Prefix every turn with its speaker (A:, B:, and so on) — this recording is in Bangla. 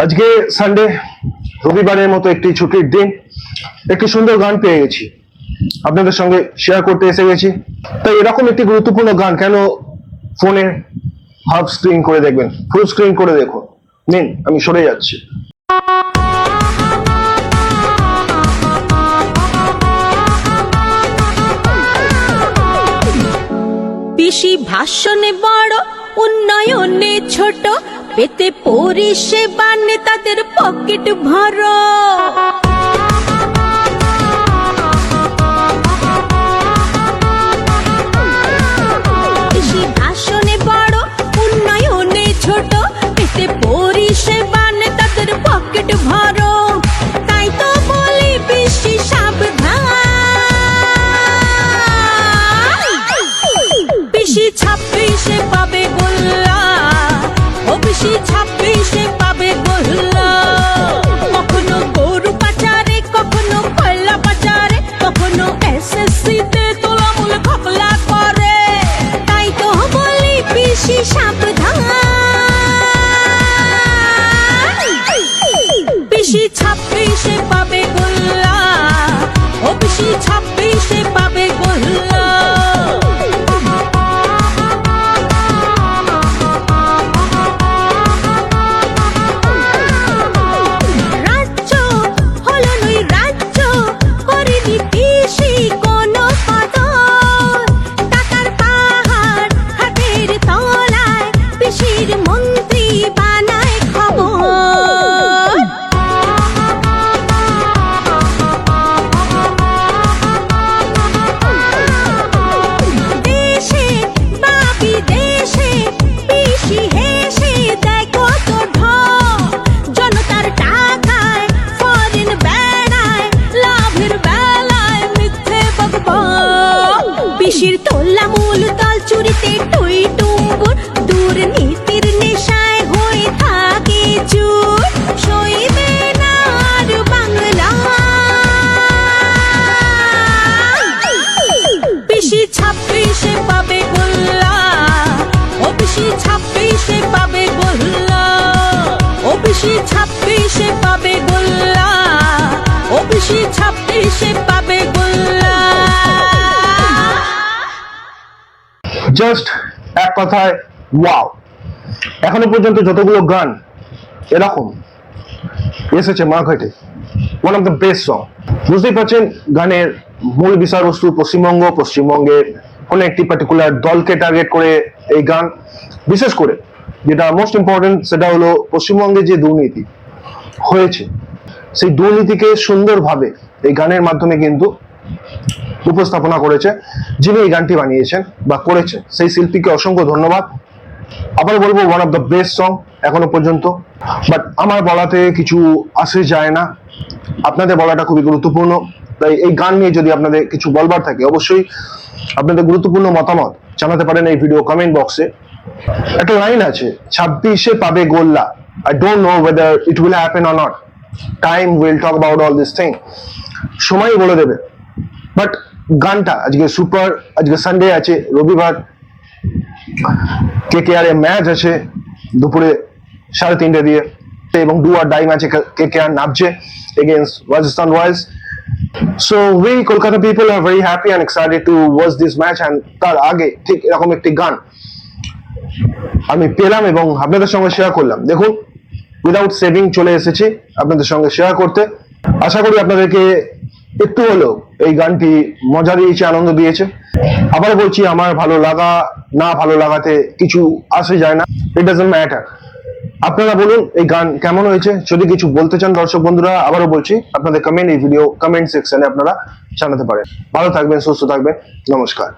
A: আজকে সানডে, রবিবারের মতো একটি ছুটির দিন, একটি সুন্দর গান পেয়ে গেছি, আপনাদের সঙ্গে শেয়ার করতে এসে গেছি। তাই এরকম একটি গুরুত্বপূর্ণ গান কেন ফোনে হাফ স্ক্রিন করে দেখবেন, ফুল স্ক্রিন করে দেখুন। নিন, আমি সরে যাচ্ছি।
B: পিসি ভাষণে বড়, উন্নয়নে ছোট, পেতে পরিষেবা নেতাদের পকেট ভরো। পিসি ভাষণে বড়, উন্নয়নে ছোট, পেতে পরিষেবা নেতাদের পকেট ভরো। তাই তো বলি পিসি সাবধান, পিসি 26-এ পাবে গোল্লা, ও পিসি 26-এ পাবে গোল্লা। কখনো গরু পাচারে, কখনো কয়লা পাচারে, কখনো এসএসসিতে তোলামূল ঘপলা করে। তাই তো বলি পিসি সাবধান, পিসি 26-এ পাবে গোল্লা, ও পিসি 26-এ পাবে গোল্লা। পিসির তোলামূল দল চুরিতে টুই টুম্বুর, দুর্নীতির নেশায় হয়ে থাকে চুর। সইবে না আর বাংলা, পিসি 26-এ পাবে গোল্লা, ও পিসি 26-এ পাবে গোল্লা, ও পিসি 26-এ পাবে গোল্লা, ও পিসি 26-এ পাবে গোল্লা।
A: জাস্ট এক কথায় ওয়াও। এখনো পর্যন্ত যতগুলো গান এরকম এসেছে মার্কেটে, one of the best song. বুঝতেই পারছেন গানের মূল বিষয়বস্তু পশ্চিমবঙ্গ, পশ্চিমবঙ্গের কোনো একটি পার্টিকুলার দলকে টার্গেট করে এই গান। বিশেষ করে যেটা মোস্ট ইম্পর্টেন্ট, সেটা হলো পশ্চিমবঙ্গে যে দুর্নীতি হয়েছে, সেই দুর্নীতিকে সুন্দরভাবে এই গানের মাধ্যমে কিন্তু উপস্থাপনা করেছে যিনি এই গানটি বানিয়েছেন বা করেছেন, সেই শিল্পীকে অসংখ্য ধন্যবাদ। আবার বলবো one of the best song এখনো পর্যন্ত। বাট আমার বলাতে কিছু আসে যায় না, আপনাদের বলাটা খুবই গুরুত্বপূর্ণ। তাই এই গান নিয়ে যদি আপনাদের কিছু বলবার থাকে, অবশ্যই আপনাদের গুরুত্বপূর্ণ মতামত জানাতে পারেন এই ভিডিও কমেন্ট বক্সে। একটা লাইন আছে, 26-এ পাবে গোল্লা। I don't know whether it will happen or not. Time will talk about all this thing. সময় বলে দেবে। বাট গানটা আজকে সুপার। আজকে সানডে আছে, রবিবার, KKR এর ম্যাচ আছে দুপুরে 3:30 দিয়ে, এবং ডু আর ডাই ম্যাচে KKR নামছে against Rajasthan Royals. So we Kolkata people are very happy and excited to watch this match. And তার আগে ঠিক এরকম একটি গান আমি পেলাম এবং আপনাদের সঙ্গে শেয়ার করলাম। দেখুন, উইদাউট সেভিং চলে এসেছি আপনাদের সঙ্গে শেয়ার করতে। আশা করি আপনাদেরকে একটু হলেও এই গানটি মজা দিয়েছে, আনন্দ দিয়েছে। আবার বলছি, আমার ভালো লাগা না ভালো লাগাতে কিছু আসে যায় না, ইট ডাজন্ট ম্যাটার। আপনারা বলুন এই গান কেমন হয়েছে। যদি কিছু বলতে চান দর্শক বন্ধুরা, আবারও বলছি, আপনাদের কমেন্ট এই ভিডিও কমেন্ট সেকশনে আপনারা জানাতে পারেন। ভালো থাকবেন, সুস্থ থাকবেন, নমস্কার।